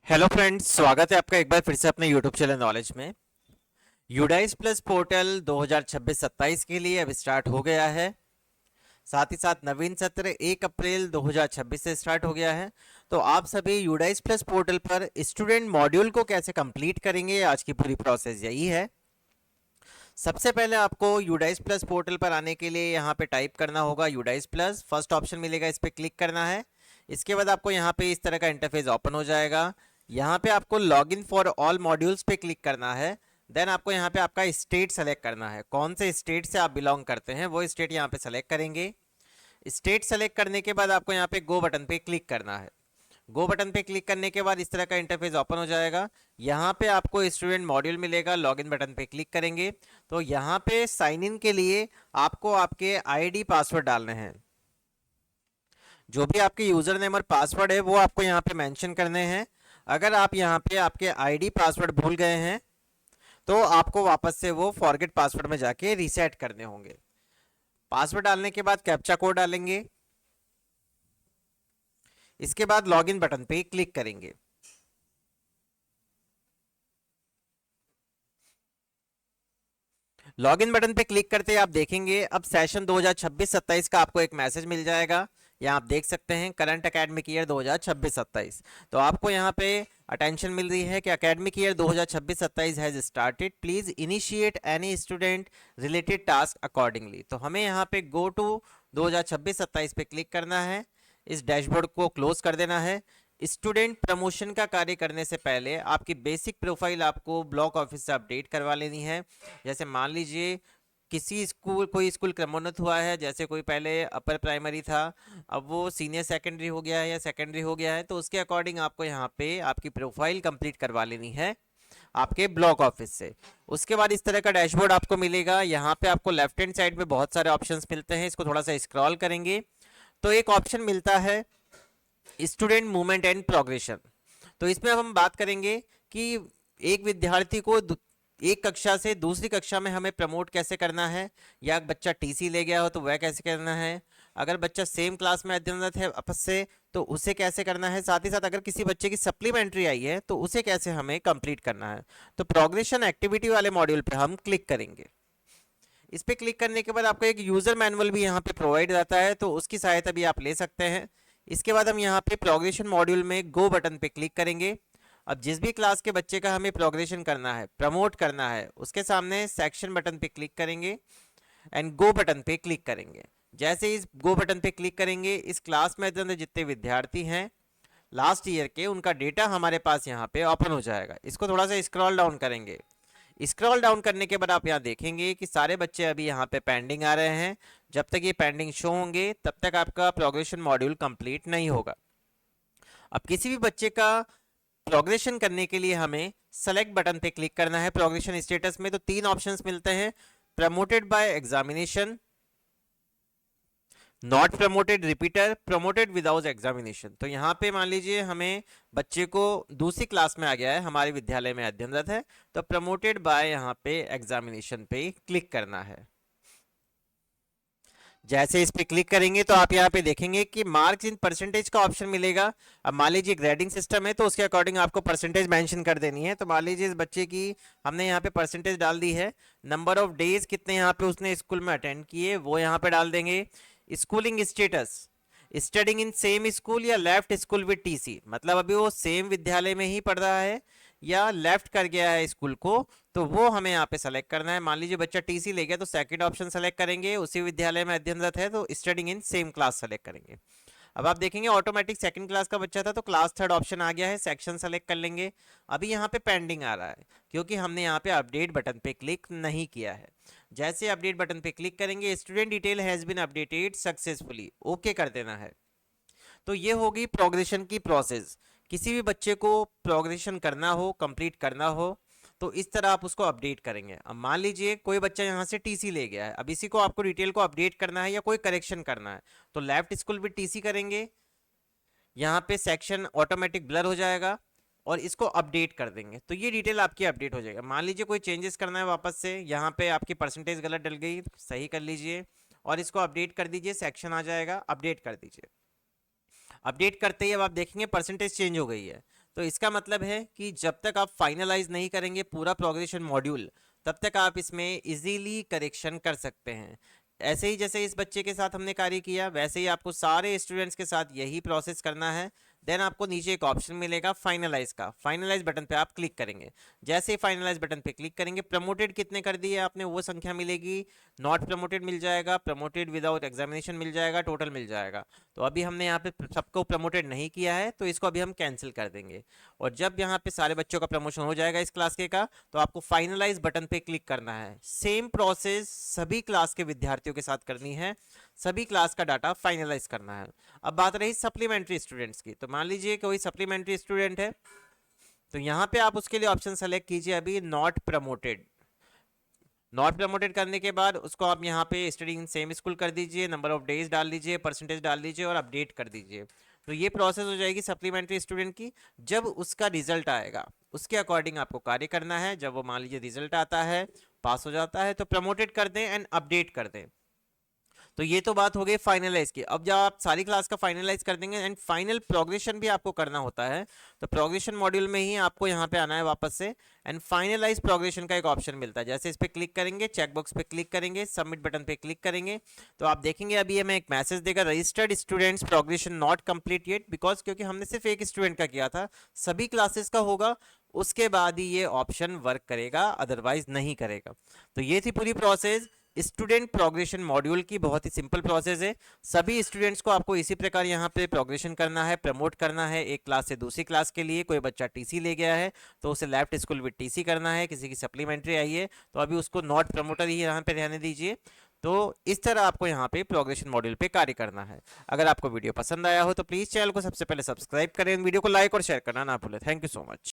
Hello friends, स्वागत है आपका एक बार फिर से अपने यूट्यूब चैनल नॉलेज में। यूडाइस प्लस पोर्टल 2026-27 के लिए अब स्टार्ट हो गया है। साथ ही साथ नवीन सत्र 1 अप्रैल 2026 से स्टार्ट हो गया है। तो आप सभी यूडाइस प्लस पोर्टल पर स्टूडेंट मॉड्यूल को कैसे कंप्लीट करेंगे, आज की पूरी प्रोसेस यही है। सबसे पहले आपको यूडाइस प्लस पोर्टल पर आने के लिए यहाँ पे टाइप करना होगा यूडाइस प्लस। फर्स्ट ऑप्शन मिलेगा, इस पर क्लिक करना है। इसके बाद आपको यहाँ पे इस तरह का इंटरफेस ओपन हो जाएगा। यहाँ पे आपको log in for all modules पे क्लिक करना है। देन आपको यहाँ पे आपका स्टेट सेलेक्ट करना है, कौन से स्टेट से आप बिलोंग करते हैं वो स्टेट यहाँ पे सेलेक्ट करेंगे। स्टेट सेलेक्ट करने के बाद आपको यहाँ पे गो बटन पे क्लिक करना है। गो बटन पे क्लिक करने के बाद इस तरह का इंटरफेस ओपन हो जाएगा। यहाँ पे आपको स्टूडेंट मॉड्यूल मिलेगा, लॉगिन बटन पे क्लिक करेंगे तो यहाँ पे साइन इन के लिए आपको आपके आईडी पासवर्ड डालने हैं। जो भी आपके यूजर नेम और पासवर्ड है वो आपको यहाँ पे मेंशन करने हैं। अगर आप यहाँ पे आपके आईडी पासवर्ड भूल गए हैं तो आपको वापस से वो फॉरगेट पासवर्ड में जाके रीसेट करने होंगे। पासवर्ड डालने के बाद कैप्चा कोड डालेंगे। इसके बाद लॉगिन बटन पे क्लिक करेंगे। लॉगिन बटन पे क्लिक करते ही आप देखेंगे अब सेशन 2026-27 का आपको एक मैसेज मिल जाएगा। यहाँ आप देख सकते हैं करंट एकेडमिक ईयर 2026-27। तो आपको यहाँ पे अटेंशन मिल रही है कि academic year 2026-27 has started, please initiate any student related task accordingly. तो हमें यहाँ पे गो टू 2026-27 पे क्लिक करना है। इस डैशबोर्ड को क्लोज कर देना है। स्टूडेंट प्रमोशन का कार्य करने से पहले आपकी बेसिक प्रोफाइल आपको ब्लॉक ऑफिस से अपडेट करवा लेनी है। जैसे मान लीजिए किसी स्कूल, कोई स्कूल क्रमोन्नत हुआ है, जैसे कोई पहले अपर प्राइमरी था, अब वो सीनियर सेकेंडरी हो गया है या सेकेंडरी हो गया है, तो उसके अकॉर्डिंग आपको यहाँ पे आपकी प्रोफाइल कंप्लीट करवा लेनी है आपके ब्लॉक ऑफिस से। उसके बाद इस तरह का डैशबोर्ड आपको मिलेगा। यहाँ पे आपको लेफ्ट हैंड साइड में बहुत सारे ऑप्शंस मिलते हैं, इसको थोड़ा सा स्क्रॉल करेंगे तो एक ऑप्शन मिलता है स्टूडेंट मूवमेंट एंड प्रोग्रेशन। तो इसमें अब हम बात करेंगे कि एक विद्यार्थी को एक कक्षा से दूसरी कक्षा में हमें प्रमोट कैसे करना है, या बच्चा टीसी ले गया हो तो वह कैसे करना है, अगर बच्चा सेम क्लास में अध्ययनरत है आपस से तो उसे कैसे करना है, साथ ही साथ अगर किसी बच्चे की सप्लीमेंट्री आई है तो उसे कैसे हमें कंप्लीट करना है। तो प्रोग्रेशन एक्टिविटी वाले मॉड्यूल पे हम क्लिक करेंगे। इस पे क्लिक करने के बाद आपको एक यूजर मैनुअल भी यहाँ पे प्रोवाइड रहता है, तो उसकी सहायता भी आप ले सकते हैं। इसके बाद हम यहाँ पे प्रोग्रेशन मॉड्यूल में गो बटन पे क्लिक करेंगे। अब जिस भी क्लास के बच्चे का हमें प्रोग्रेशन करना है, प्रमोट करना है, उसके सामने सेक्शन बटन पे क्लिक करेंगे एंड गो बटन पे क्लिक करेंगे। जैसे इस गो बटन पे क्लिक करेंगे, इस क्लास में अंदर जितने विद्यार्थी हैं लास्ट ईयर के, उनका डेटा हमारे पास यहाँ पे ओपन हो जाएगा। इसको थोड़ा सा स्क्रॉल डाउन करेंगे। स्क्रॉल डाउन करने के बाद आप यहाँ देखेंगे कि सारे बच्चे अभी यहाँ पे पेंडिंग आ रहे हैं। जब तक ये पेंडिंग शो होंगे तब तक आपका प्रोग्रेशन मॉड्यूल कंप्लीट नहीं होगा। अब किसी भी बच्चे का प्रोग्रेशन करने के लिए हमें सेलेक्ट बटन पे क्लिक करना है। प्रोग्रेशन स्टेटस में तो तीन ऑप्शंस मिलते हैं, promoted by examination, not promoted repeater, promoted without examination. तो यहाँ पे मान लीजिए हमें बच्चे को दूसरी क्लास में आ गया है, हमारे विद्यालय में अध्ययनरत है, तो प्रमोटेड बाय यहाँ पे एग्जामिनेशन पे क्लिक करना है। जैसे इस पे क्लिक करेंगे तो आप यहाँ पे देखेंगे कि मार्क्स इन परसेंटेज का ऑप्शन मिलेगा। अब मान लीजिए ग्रेडिंग सिस्टम है तो उसके अकॉर्डिंग आपको परसेंटेज मेंशन कर देनी है। तो मान लीजिए इस बच्चे की हमने यहाँ पे परसेंटेज डाल दी है, नंबर ऑफ डेज कितने यहाँ पे उसने स्कूल में अटेंड किए वो यहाँ पे डाल देंगे। Schooling status, studying in same school या लेफ्ट स्कूल विद टीसी, मतलब अभी वो सेम विद्यालय में ही पढ़ रहा है या लेफ्ट कर गया है स्कूल को, तो वो हमें यहाँ पे सेलेक्ट करना है। मान लीजिए बच्चा टीसी ले गया तो सेकंड ऑप्शन सेलेक्ट करेंगे, उसी विद्यालय में अध्ययनरत है तो studying in same class select करेंगे। अब आप देखेंगे ऑटोमेटिक सेकंड क्लास का बच्चा था तो क्लास थर्ड ऑप्शन आ गया है, सेक्शन सेलेक्ट कर लेंगे। अभी यहाँ पे पेंडिंग आ रहा है क्योंकि हमने यहाँ पे अपडेट बटन पे क्लिक नहीं किया है। जैसे अपडेट बटन पे क्लिक करेंगे, student detail has been updated successfully, okay कर देना है। तो ये होगी प्रोग्रेशन की प्रोसेस। किसी भी बच्चे को प्रोग्रेशन करना हो, कंप्लीट करना हो, तो इस तरह आप उसको अपडेट करेंगे। अब मान लीजिए कोई बच्चा यहाँ से टीसी ले गया है, अब इसी को आपको डिटेल को अपडेट करना है या कोई करेक्शन करना है, तो लेफ्ट स्कूल विद टीसी करेंगे। यहाँ पे सेक्शन ऑटोमेटिक ब्लर हो जाएगा और इसको अपडेट कर देंगे तो ये डिटेल आपकी अपडेट हो जाएगा। मान लीजिए कोई चेंजेस करना है वापस से, यहाँ पे आपकी परसेंटेज गलत डल गई, सही कर लीजिए और इसको अपडेट कर दीजिए, सेक्शन आ जाएगा, अपडेट कर दीजिए। अपडेट करते ही अब आप देखेंगे परसेंटेज चेंज हो गई है। तो इसका मतलब है कि जब तक आप फाइनलाइज नहीं करेंगे पूरा प्रोग्रेशन मॉड्यूल, तब तक आप इसमें इजीली करेक्शन कर सकते हैं। ऐसे ही जैसे इस बच्चे के साथ हमने कार्य किया, वैसे ही आपको सारे स्टूडेंट्स के साथ यही प्रोसेस करना है। देन आपको नीचे एक ऑप्शन मिलेगा फाइनलाइज का, फाइनलाइज बटन पे आप क्लिक करेंगे। जैसे ही फाइनलाइज बटन पे क्लिक करेंगे, प्रमोटेड कितने कर दिए आपने वो संख्या मिलेगी, नॉट प्रमोटेड मिल जाएगा, प्रमोटेड विदाउट एग्जामिनेशन मिल जाएगा, टोटल मिल जाएगा। तो अभी हमने यहाँ पे सबको प्रमोटेड नहीं किया है, तो इसको अभी हम कैंसिल कर देंगे। और जब यहाँ पे सारे बच्चों का प्रमोशन हो जाएगा इस क्लास के का, तो आपको फाइनलाइज बटन पे क्लिक करना है। सेम प्रोसेस सभी क्लास के विद्यार्थियों के साथ करनी है, सभी क्लास का डाटा फाइनलाइज करना है। अब बात रही सप्लीमेंट्री स्टूडेंट्स की, तो मान लीजिए कोई सप्लीमेंट्री स्टूडेंट है, तो यहाँ पे आप उसके लिए ऑप्शन सेलेक्ट कीजिए अभी नॉट प्रमोटेड। नॉट प्रमोटेड करने के बाद उसको आप यहाँ पे स्टडी इन सेम स्कूल कर दीजिए, नंबर ऑफ डेज डाल दीजिए, परसेंटेज डाल दीजिए और अपडेट कर दीजिए। तो ये प्रोसेस हो जाएगी सप्लीमेंट्री स्टूडेंट की। जब उसका रिजल्ट आएगा उसके अकॉर्डिंग आपको कार्य करना है। जब वो मान लीजिए रिजल्ट आता है, पास हो जाता है, तो प्रमोटेड कर दें एंड अपडेट कर दें। तो ये तो बात हो गई फाइनलाइज की। अब जब आप सारी क्लास का फाइनलाइज कर देंगे एंड फाइनल प्रोग्रेशन भी आपको करना होता है, तो प्रोग्रेशन मॉड्यूल में ही आपको यहाँ पे आना है वापस से, एंड फाइनलाइज प्रोग्रेशन का एक ऑप्शन मिलता है। जैसे इस पर क्लिक करेंगे, चेकबॉक्स पे क्लिक करेंगे, सबमिट बटन पे क्लिक करेंगे, तो आप देखेंगे अभी हमें एक मैसेज देगा, registered students progression not complete yet, because क्योंकि हमने सिर्फ एक स्टूडेंट का किया था, सभी क्लासेस का होगा उसके बाद ही ये ऑप्शन वर्क करेगा, अदरवाइज नहीं करेगा। तो ये थी पूरी प्रोसेस स्टूडेंट प्रोग्रेशन मॉड्यूल की। बहुत ही सिंपल प्रोसेस है। सभी स्टूडेंट्स को आपको इसी प्रकार यहाँ पे प्रोग्रेशन करना है, प्रमोट करना है एक क्लास से दूसरी क्लास के लिए। कोई बच्चा टीसी ले गया है तो उसे लेफ्ट स्कूल विद टीसी करना है, किसी की सप्लीमेंट्री आई है तो अभी उसको नॉट प्रमोटर ही यहाँ पे रहने दीजिए। तो इस तरह आपको यहाँ पे प्रोग्रेशन मॉड्यूल पे कार्य करना है। अगर आपको वीडियो पसंद आया हो तो प्लीज़ चैनल को सबसे पहले सब्सक्राइब करें, वीडियो को लाइक और शेयर करना ना भूलें। Thank you so much.